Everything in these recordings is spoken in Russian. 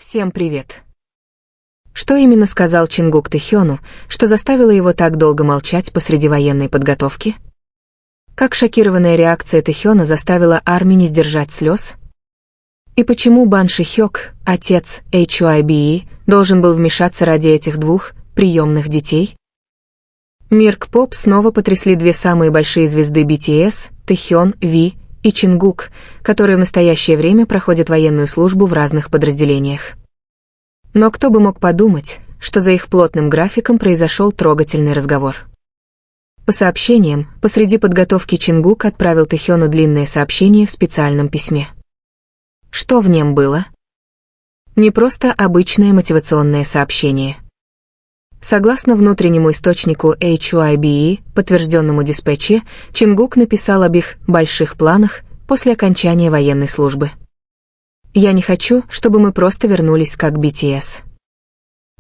Всем привет. Что именно сказал Чингук Тэхёну, что заставило его так долго молчать посреди военной подготовки? Как шокированная реакция Тэхёна заставила Арми не сдержать слез? И почему Бан Ши-хёк, отец HYBE, должен был вмешаться ради этих двух приемных детей? Мир К-поп снова потрясли две самые большие звезды BTS, Тэхён, Ви и Чингук, которые в настоящее время проходят военную службу в разных подразделениях. Но кто бы мог подумать, что за их плотным графиком произошел трогательный разговор. По сообщениям, посреди подготовки Чингук отправил Тэхёну длинное сообщение в специальном письме. Что в нем было? Не просто обычное мотивационное сообщение. Согласно внутреннему источнику HYBE, подтвержденному диспетче, Чингук написал об их больших планах после окончания военной службы. «Я не хочу, чтобы мы просто вернулись как BTS.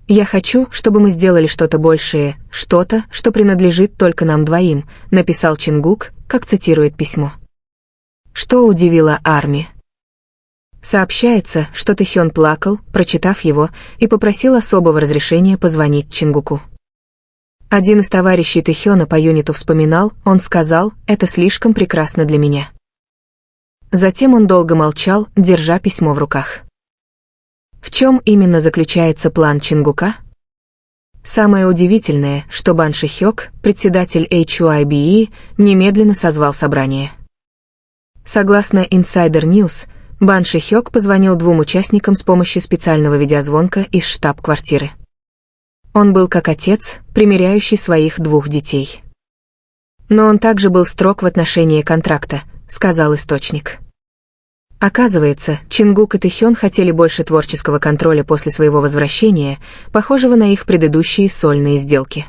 Я хочу, чтобы мы сделали что-то большее, что-то, что принадлежит только нам двоим», написал Чингук, как цитирует письмо. Что удивило Арми? Сообщается, что Тэхён плакал, прочитав его, и попросил особого разрешения позвонить Чингуку. Один из товарищей Тэхёна по юниту вспоминал, он сказал: «Это слишком прекрасно для меня». Затем он долго молчал, держа письмо в руках. В чем именно заключается план Чингука? Самое удивительное, что Бан Ши-хёк, председатель HYBE, немедленно созвал собрание. Согласно Insider News, Бан Ши-хёк позвонил двум участникам с помощью специального видеозвонка из штаб-квартиры. Он был как отец, примиряющий своих двух детей. Но он также был строг в отношении контракта, сказал источник. Оказывается, Чингук и Тэхён хотели больше творческого контроля после своего возвращения, похожего на их предыдущие сольные сделки.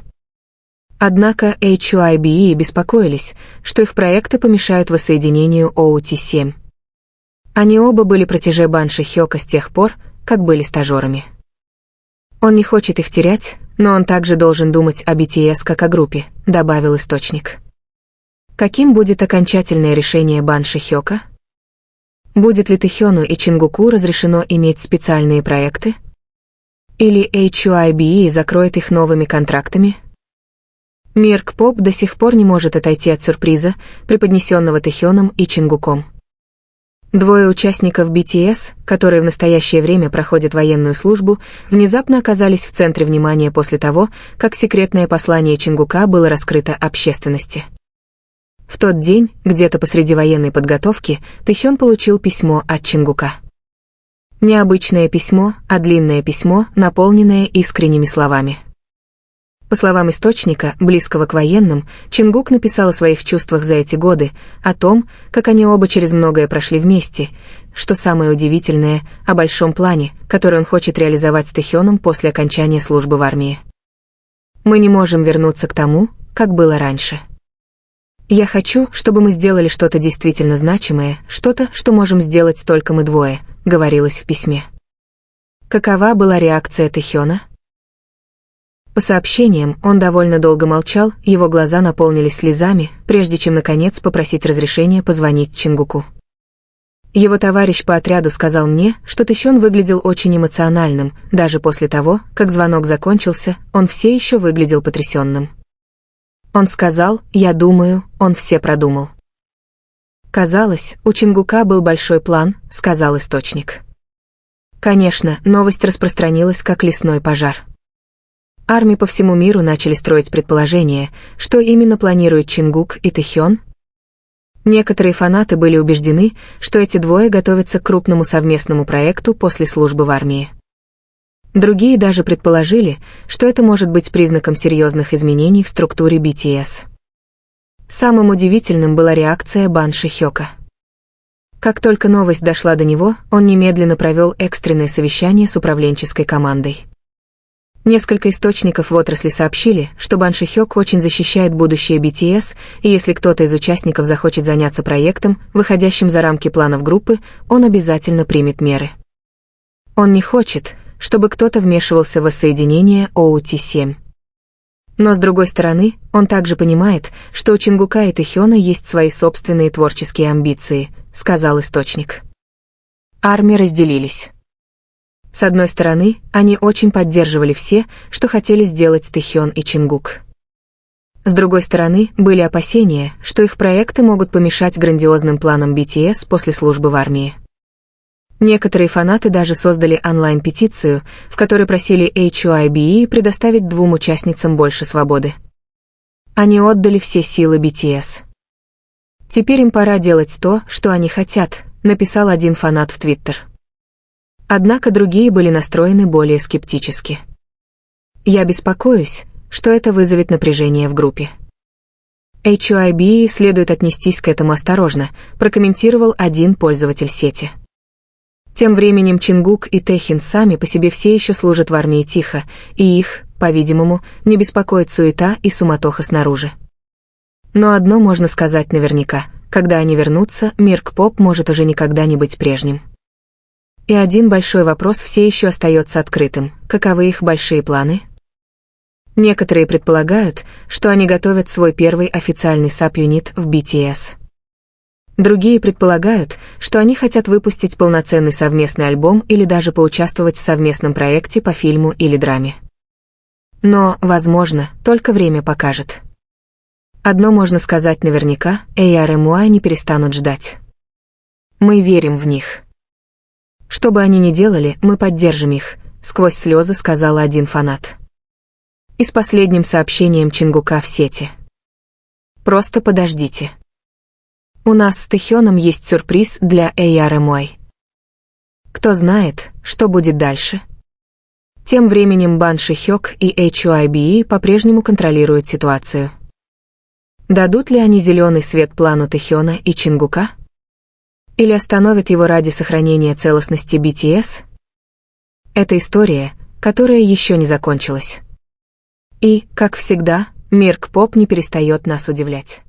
Однако HYBE беспокоились, что их проекты помешают воссоединению OT7. Они оба были протеже Бан Ши-хёка с тех пор, как были стажерами. Он не хочет их терять, но он также должен думать о BTS как о группе, добавил источник. Каким будет окончательное решение Бан Ши-хёка? Будет ли Тэхёну и Чингуку разрешено иметь специальные проекты? Или HYBE закроет их новыми контрактами? Мир К-поп до сих пор не может отойти от сюрприза, преподнесенного Тэхёном и Чингуком. Двое участников BTS, которые в настоящее время проходят военную службу, внезапно оказались в центре внимания после того, как секретное послание Чингука было раскрыто общественности. В тот день, где-то посреди военной подготовки, Тэхён получил письмо от Чингука. Необычное письмо, а длинное письмо, наполненное искренними словами. По словам источника, близкого к военным, Чингук написал о своих чувствах за эти годы, о том, как они оба через многое прошли вместе, что самое удивительное, о большом плане, который он хочет реализовать с Тэхёном после окончания службы в армии. «Мы не можем вернуться к тому, как было раньше. Я хочу, чтобы мы сделали что-то действительно значимое, что-то, что можем сделать только мы двое», говорилось в письме. Какова была реакция Тэхёна? По сообщениям, он довольно долго молчал, его глаза наполнились слезами, прежде чем, наконец, попросить разрешения позвонить Чингуку. Его товарищ по отряду сказал мне, что Тэхён выглядел очень эмоциональным, даже после того, как звонок закончился, он все еще выглядел потрясенным. Он сказал: «Я думаю, он все продумал». Казалось, у Чингука был большой план, сказал источник. Конечно, новость распространилась как лесной пожар. Армии по всему миру начали строить предположения, что именно планируют Чингук и Тэхён. Некоторые фанаты были убеждены, что эти двое готовятся к крупному совместному проекту после службы в армии. Другие даже предположили, что это может быть признаком серьезных изменений в структуре BTS. Самым удивительным была реакция Бан Ши-хёка. Как только новость дошла до него, он немедленно провел экстренное совещание с управленческой командой. Несколько источников в отрасли сообщили, что Бан Ши-хёк очень защищает будущее BTS, и если кто-то из участников захочет заняться проектом, выходящим за рамки планов группы, он обязательно примет меры. Он не хочет, чтобы кто-то вмешивался в воссоединение OT7. Но с другой стороны, он также понимает, что у Чингука и Тэхёна есть свои собственные творческие амбиции, сказал источник. Армии разделились. С одной стороны, они очень поддерживали все, что хотели сделать Тэхён и Чингук. С другой стороны, были опасения, что их проекты могут помешать грандиозным планам BTS после службы в армии. Некоторые фанаты даже создали онлайн-петицию, в которой просили HYBE предоставить двум участницам больше свободы. Они отдали все силы BTS. «Теперь им пора делать то, что они хотят», написал один фанат в Твиттер. Однако другие были настроены более скептически. «Я беспокоюсь, что это вызовет напряжение в группе. HYBE следует отнестись к этому осторожно», прокомментировал один пользователь сети. Тем временем Чингук и Тэхин сами по себе все еще служат в армии тихо, и их, по-видимому, не беспокоит суета и суматоха снаружи. Но одно можно сказать наверняка: когда они вернутся, мир К-поп может уже никогда не быть прежним. И один большой вопрос все еще остается открытым: каковы их большие планы? Некоторые предполагают, что они готовят свой первый официальный саб-юнит в BTS. Другие предполагают, что они хотят выпустить полноценный совместный альбом или даже поучаствовать в совместном проекте по фильму или драме. Но, возможно, только время покажет. Одно можно сказать наверняка: ARMY не перестанут ждать. Мы верим в них. Что бы они ни делали, мы поддержим их, сквозь слезы сказал один фанат. И с последним сообщением Чингука в сети: «Просто подождите. У нас с Тэхёном есть сюрприз для ARMY. Кто знает, что будет дальше?» Тем временем Бан Шихёк и HYBE по-прежнему контролируют ситуацию. Дадут ли они зеленый свет плану Тэхёна и Чингука? Или остановят его ради сохранения целостности BTS? Это история, которая еще не закончилась. И, как всегда, мир К-поп не перестает нас удивлять.